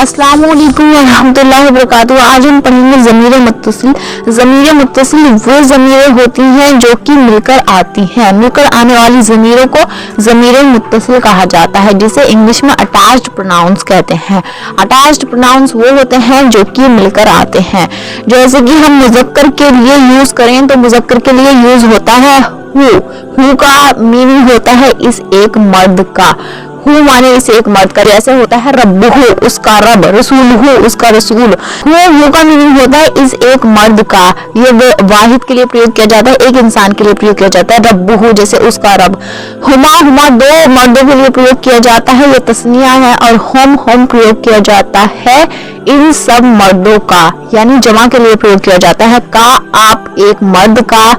अस्सलाम वालेकुम रहमतुल्लाहि व बरकातहू। आज हम पढ़ेंगे ज़मीर मुत्तसिल। ज़मीर मुत्तसिल वो ज़मीरें होती हैं जो कि मिलकर आती हैं। मिलकर आने वाली ज़मीरों को ज़मीर मुत्तसिल कहा जाता है, जिसे इंग्लिश में अटैच्ड प्रोनाउंस कहते हैं। अटैच्ड प्रोनाउंस वो होते हैं जो कि मिलकर आते हैं। जैसे कि हम मुज़क्कर के लिए यूज करें तो मुज़क्कर के लिए यूज होता है हु का मीनिंग होता है इस एक मर्द का। हु माने इस एक मर्द का। जैसे होता है रब्बुहु उसका रब, रसूलुहु उसका रसूल। हु का मीनिंग होता है इस एक मर्द का। ये वाहिद के लिए प्रयोग किया जाता है, एक इंसान के लिए प्रयोग किया जाता है। रब्बुहु जैसे उसका रब। हुमा दो मर्दों के लिए प्रयोग किया जाता है, ये तस्निया है। और हम प्रयोग किया जाता है इन सब मर्दों का, यानी जमा के लिए प्रयोग किया जाता है। का आप एक मर्द का,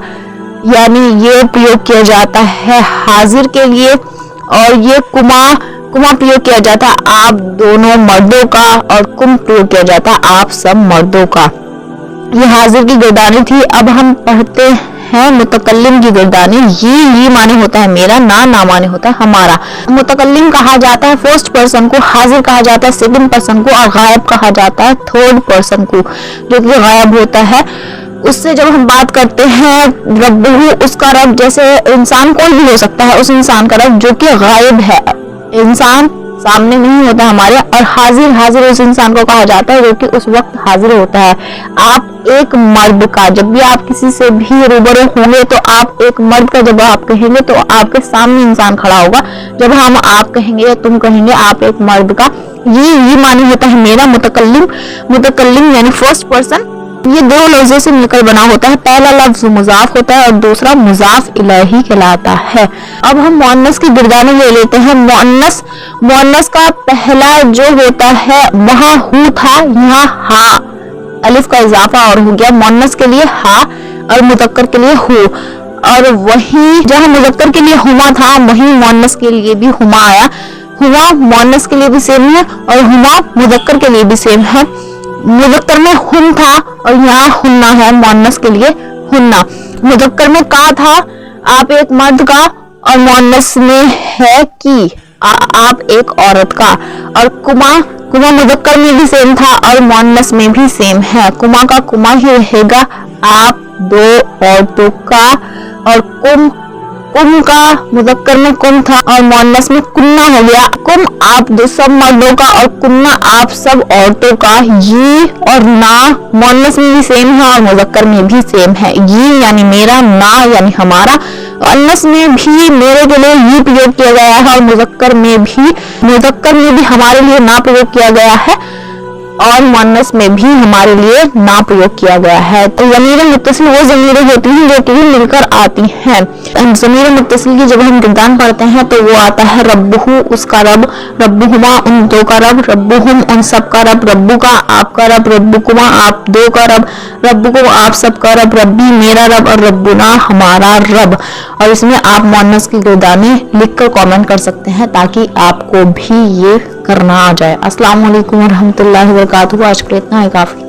यानी ये प्रयोग किया जाता है हाजिर के लिए। और ये कुमा प्रयोग किया जाता है आप दोनों मर्दों का। और कुम प्रयोग किया जाता है आप सब मर्दों का। ये हाजिर की गर्दानी थी। अब हम पढ़ते हैं मुतकल्लिम की गर्दानी। ये माने होता है मेरा, ना माने होता है हमारा। मुतकल्लिम कहा जाता है फर्स्ट पर्सन को, हाजिर कहा जाता है सेकंड पर्सन को, और गायब कहा जाता है थर्ड पर्सन को, जो कि गायब होता है। उससे जब हम बात करते हैं रब्बुहु उसका रब, जैसे इंसान कोई भी हो सकता है, उस इंसान का रब जो कि गायब है, इंसान सामने नहीं होता हमारे। और हाजिर उस इंसान को कहा जाता है जो कि उस वक्त हाजिर होता है। आप एक मर्द का, जब भी आप किसी से भी रूबरू होंगे तो आप एक मर्द का जब आप कहेंगे तो आपके सामने इंसान खड़ा होगा। जब हम आप कहेंगे या तुम कहेंगे आप एक मर्द का, ये माने होता है मेरा। मुतकल्लिम यानी फर्स्ट पर्सन। ये दो लफ्जों से मिलकर बना होता है। पहला लफ्ज मुजाफ होता है और दूसरा मुजाफ इलैही कहलाता है। अब हम मुअन्नस की गिरदानी ले लेते हैं। मुअन्नस का पहला जो होता है वहाँ हु था, यहाँ हा, अलिफ का इजाफा और हो गया। मुअन्नस के लिए हा और मुज़क्कर के लिए हु। और वही जहाँ मुज़क्कर के लिए हुमा था, वही मुअन्नस के लिए भी हुमा आया। हुमा मुअन्नस के लिए भी सेम है और हुमा मुज़क्कर के लिए भी सेम है। मुज़क्कर में हुम था और यहाँ हुन्ना है, मुअन्नस के लिए हुन्ना। मुज़क्कर में का था आप एक मर्द का, और मुअन्नस में है कि आप एक औरत का। और कुमा मुज़क्कर में भी सेम था और मुअन्नस में भी सेम है। कुमा का कुमा ही रहेगा आप दो औरतों का। और कुम का मुज़क्कर में कुम था और मुअन्नस में कुन्ना हो गया। कुम आप दो सब मर्दों का और कुन्ना आप सब औरतों का। ये और ना मुअन्नस में भी सेम है और मुज़क्कर में भी सेम है। ये यानी मेरा, ना यानी हमारा। मुअन्नस में भी मेरे के लिए ये प्रयोग किया गया है और मुज़क्कर में भी हमारे लिए ना प्रयोग किया गया है और मुअन्नस में भी हमारे लिए ना प्रयोग किया गया है। तो ज़मीर मुत्तसिल वो ज़मीरें होती हैं जो कि मिलकर आती हैं। ज़मीर मुत्तसिल की जब हम गिरदान पढ़ते हैं तो वो आता है रब्बुहु उसका रब, रब्बुहुमा उन दो का रब, रब्बुहुम उन सब का रब, रब्बुका आपका रब, रब्बुकुमा आप दो का रब, रब्बुकुम आप सब का रब, रब्बी मेरा रब और रब्बुना हमारा रब। और इसमें आप मुअन्नस की गिरदानी लिखकर कमेंट कर सकते हैं ताकि आपको भी ये करना आ जाए। अस्सलाम वालेकुम रहमतुल्लाहि व बरकातहू। आज के लिए इतना ही काफी।